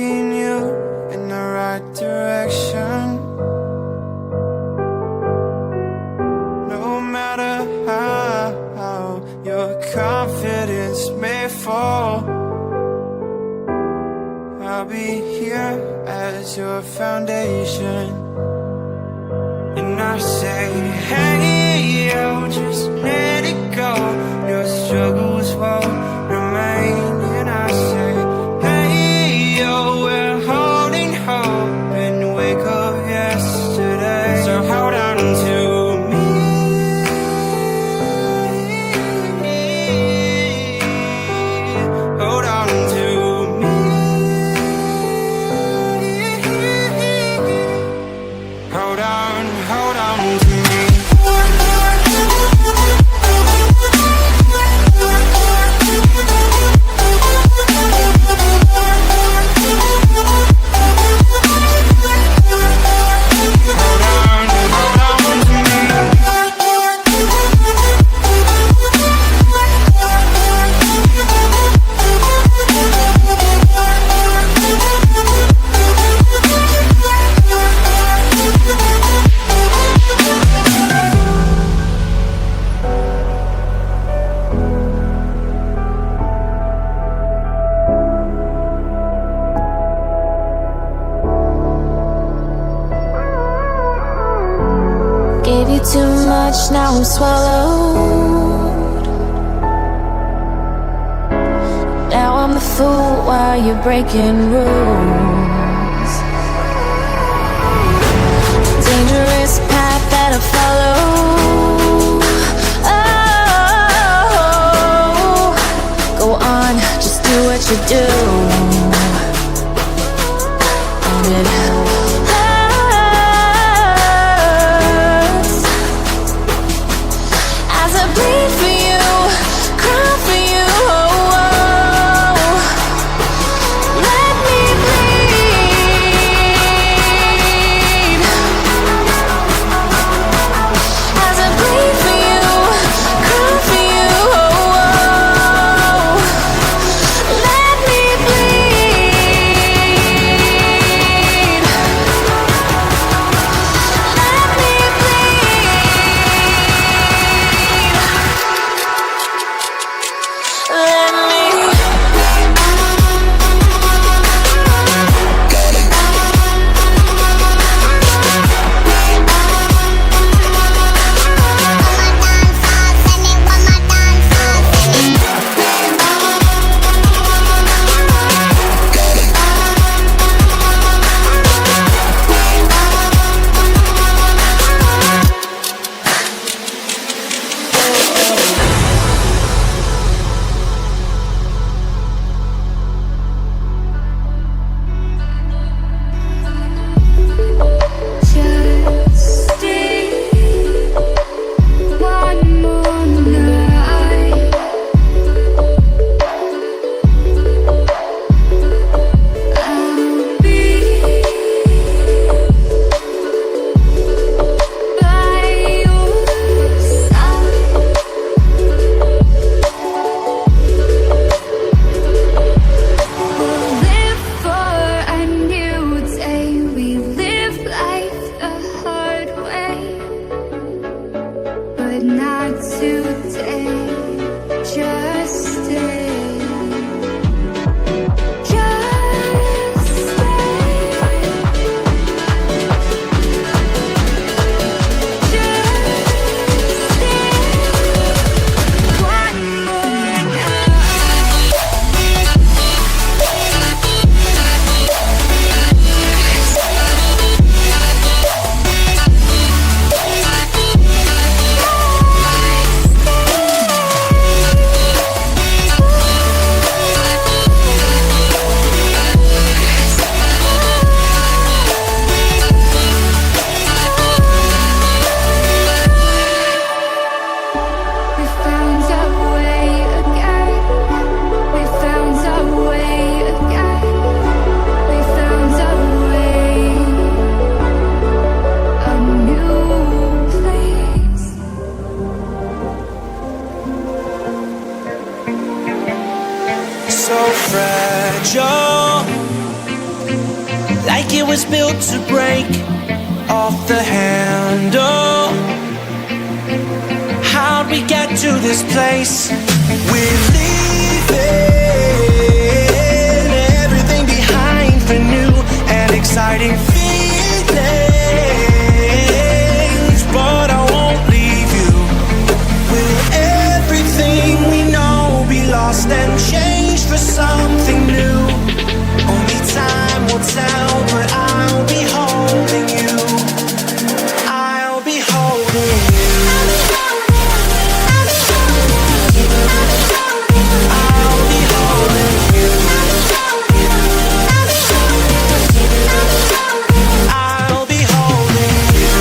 leading you in the right direction. No matter how your confidence may fall, I'll be here as your foundation. And I say, hey, yo, just let it go. Your struggles won't remain. And I say, hey, yo, we're holding hope and wake up yesterday. So hold on to me. Hold on to me. Hold on to me. Gave you too much, now I'm swallowed. Now I'm the fool while you're breaking rules. Dangerous path that I follow. Oh, go on, just do what you do. And it bleed for you, cry for you. Oh, oh. Let me bleed. like it was built to break off the handle. How'd we get to this place? We're leaving everything behind for new and exciting feelings, but I won't leave you. Will everything we know be lost and changed for something new? Only time will tell, but I'll be holding you. I'll be holding you. I'll be holding you. I'll be holding you. I'll be holding you.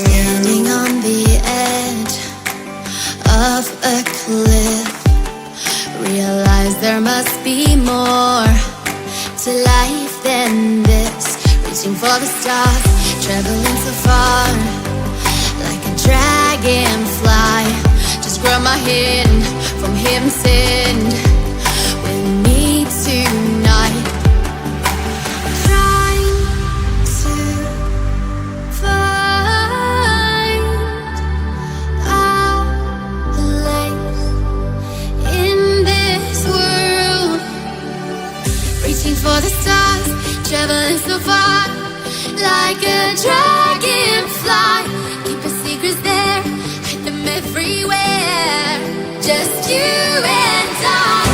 Standing on the edge of a cliff, realize there must be more to life than this. Reaching for the stars, traveling so far, like a dragonfly. Just grab my hand from heaven sent with me tonight. Trying to find our place in this world. Reaching for the stars, traveling so far, like a dragonfly. Keep our secrets there, hide them everywhere. Just you and I.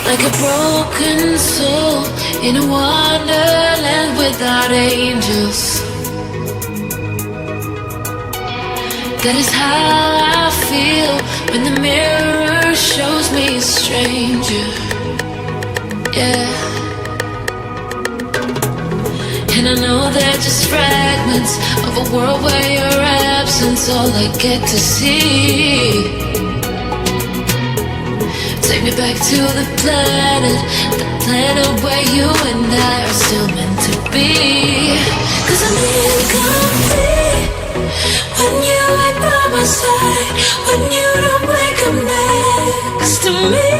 like a broken soul in a wonderland without angels. That is how I feel when the mirror shows me a stranger. Yeah. And I know they're just fragments of a world where your absence all I get to see. Take me back to the planet where you and I are still meant to be. 'Cause I'm incomplete when you ain't by my side, when you don't wake up next to me.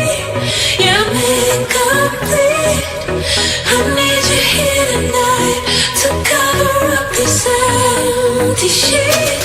Yeah, I'm incomplete. I need you here tonight to cover up this empty sheet.